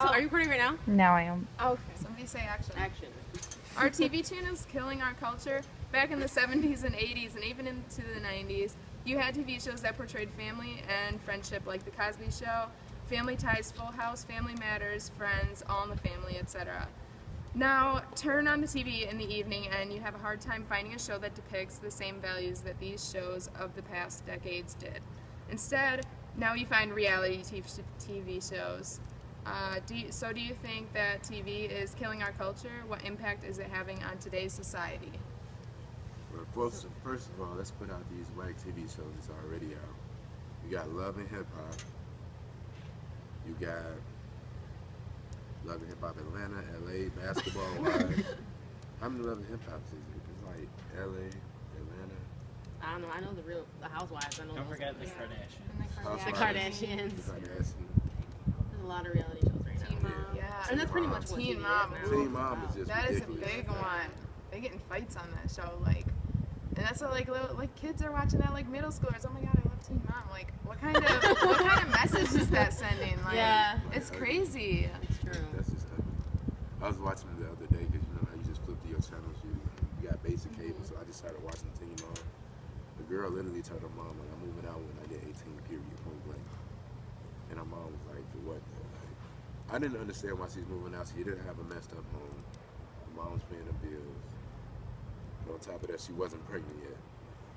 Are you recording right now? Now I am. Oh, okay. Somebody say action. Action. Our TV channel's killing our culture. Back in the 70s and 80s and even into the 90s, you had TV shows that portrayed family and friendship like The Cosby Show, Family Ties, Full House, Family Matters, Friends, All in the Family, etc. Now, turn on the TV in the evening and you have a hard time finding a show that depicts the same values that these shows of the past decades did. Instead, now you find reality TV shows. Do you think that TV is killing our culture? What impact is it having on today's society? Well, first of all, let's put out these whack TV shows that's already out. You got Love and Hip Hop. You got Love and Hip Hop Atlanta, LA, Basketball Wives. How many Love and Hip Hops is it? It's like LA, Atlanta. I don't know. I know the Housewives. I know. Don't forget the Kardashians. The Kardashians. The Kardashians. There's a lot of reality shows right now. Teen Mom. Yeah. And that's pretty much what Teen TV Mom. is now. Teen Mom is just That is a ridiculous. big one. They get in fights on that show, like, and that's what like kids are watching that, like middle schoolers. Oh my god, I love Teen Mom. Like, what kind of message is that sending? Like, Yeah. it's crazy. It's true. That's just ugly. I was watching it the other day because you know how you just flip through your channels. You got basic cable, so I just started watching Teen Mom. The girl literally told her mom, like, I'm moving out when I get 18, period, point blank. And her mom was like, for what though? Like, I didn't understand why she's moving out. She didn't have a messed up home. Her mom was paying the bills. But on top of that, she wasn't pregnant yet.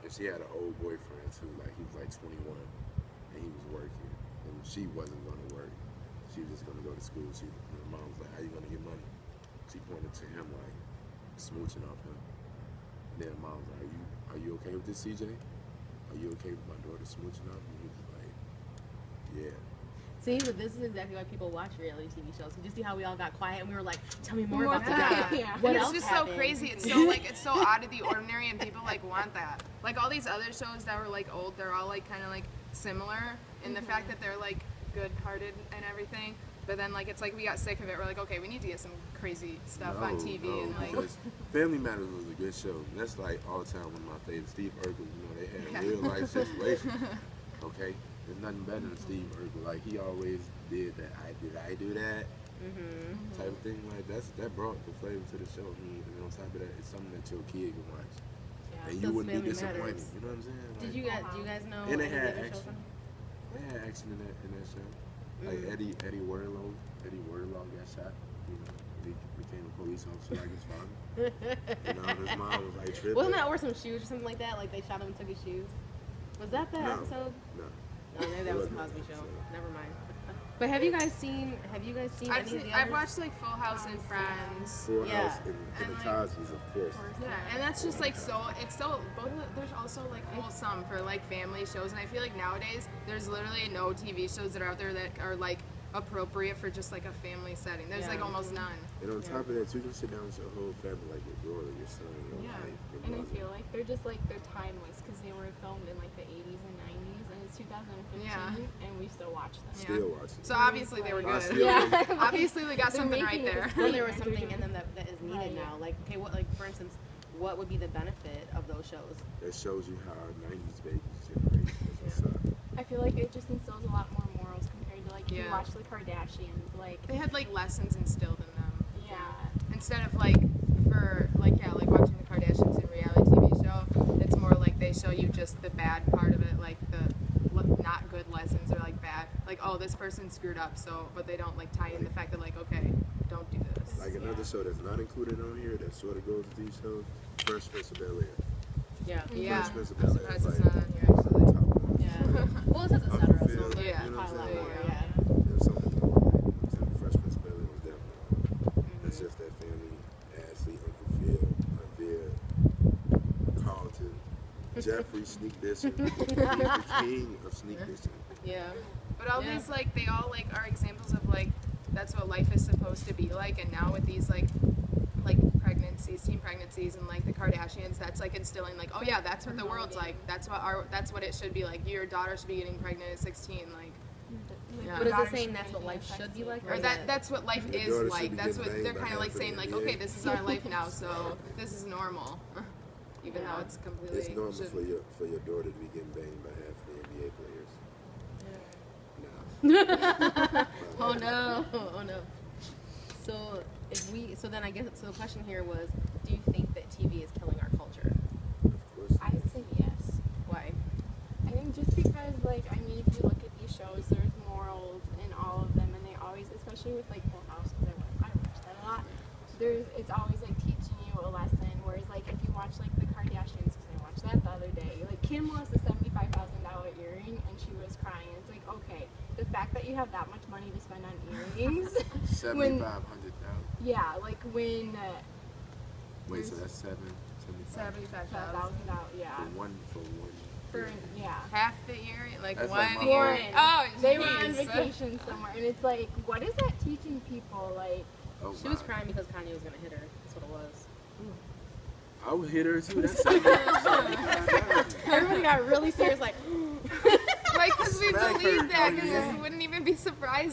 And she had an old boyfriend too, like he was like 21, and he was working. And she wasn't going to work. She was just going to go to school. And her mom was like, how you going to get money? She pointed to him like, smooching off him. And then mom was like, are you okay with this, CJ? Are you okay with my daughter smooching off? And he was like, yeah. See, but this is exactly why people watch reality TV shows. You just see how we all got quiet and we were like, tell me more about the guy. Yeah. What And else it's just happened? so crazy. It's so it's so out of the ordinary, and people like want that. Like all these other shows that were like old, they're all like kind of like similar in the fact that they're like good-hearted and everything. But then like it's like we got sick of it. We're like, okay, we need to get some crazy stuff on TV and like. Because Family Matters was a good show. That's like all the time one of my favorites. Steve Urkel, you know, they had real life situations. Okay, there's nothing better than Steve Urkel. Like he always did that. I do that type of thing. Like that brought the flavor to the show. I mean, and on top of that, it's something that your kid can watch, Yeah, and so you wouldn't be Family disappointed. Matters. You know what I'm saying? Like, Do you guys know And they any had other shows action. on? They had action in that show. Like Eddie Wardlaw got shot. You know, he became a police officer like his father. You know, his mom was like tripping. Wasn't that or some shoes or something like that? Like they shot him and took his shoes. Was that the episode? No. No, maybe that was a Cosby Show. Never mind. But have you guys seen any of the others? I've watched like Full House and Friends. Full Yeah. House and And, the like, Cosby's, of course. Yeah, and that's just like so. It's so. There's also like wholesome for like family shows, and I feel like nowadays there's literally no TV shows that are out there that are like appropriate for just like a family setting. There's like almost none. And on top of that, you can sit down with your whole family, like your daughter, your son, your wife, your And I mother. feel like they're just like they're timeless because they were filmed in like the 80s and 90s, and it's 2015, Yeah. and we still watch them. Still watching. So obviously they were I good. still Yeah. Obviously they got something right making it there. So there was something in them that is needed Right. now. Like, okay, what, like for instance, what would be the benefit of those shows? That shows you how our 90s babies generate. That's what's up. I feel like it just instills a lot more morals compared to like if Yeah. you watch the Kardashians. Like, They had like lessons instilled in them. yeah, Instead of like like watching the Kardashians in reality TV show, it's more like they show you just the bad part of it, like the not good lessons or like bad, like oh this person screwed up, so but they don't like tie in the fact that like okay don't do this. Like another show that's not included on here that sort of goes with these shows, Fresh Prince of Bel-Air. Yeah. Yeah, Fresh Prince of I'm Bel-Air. surprised it's not on here actually. Top one. Yeah. Well, it says et Uncle cetera. Phil, So Yeah. you know what I'm probably a lot saying? more. Yeah. Yeah. There's something more with it. Fresh Prince of Bel-Air was definitely. That's just that family. Ashley, Uncle Phil, Avia, Carlton, Jeffrey, Sneak Dissing. He's the king of Sneak Dissing. Yeah. But all these like they all like are examples of like that's what life is supposed to be like, and now with these like pregnancies, teen pregnancies, and like the Kardashians, that's like instilling like oh yeah that's what the world's like, that's what it should be like. Your daughter should be getting pregnant at 16, like. Yeah. But is it saying that's what life should be like? Or is that it- that's what life Your is daughter should like. be That's getting what they're banged by kind of like half of saying the like NBA. okay this is our life now, so this is normal, even though it's completely. It's normal shouldn't. for your daughter to be getting banged by half of the NBA players. No. Oh no! Oh no! So so then I guess so. The question here was, do you think that TV is killing our culture? Of course. I say yes. Why? I think just because, like, I mean, if you look at these shows, there's morals in all of them, and they always, especially with like Full House, because I watch that a lot. It's always like teaching you a lesson. Whereas, like, if you watch like the Kardashians, because I watched that the other day, like Kim lost a $75,000 earring, and she was crying. It's like, okay, the fact that you have that much money to spend on earrings, 7,500,000. yeah, like when Wait, so that's 75 $75,000 yeah, for one. for yeah. half the year, like That's one like my year. mom. Oh, They were on jeez. vacation somewhere, and it's like, what is that teaching people? Like, Oh, She was my. crying because Kanye was gonna hit her. That's what it was. I would hit her too. That's 75,000. Everybody got really serious, like. Like, because we Smack her, believe that, because Kanye. this wouldn't even be surprising.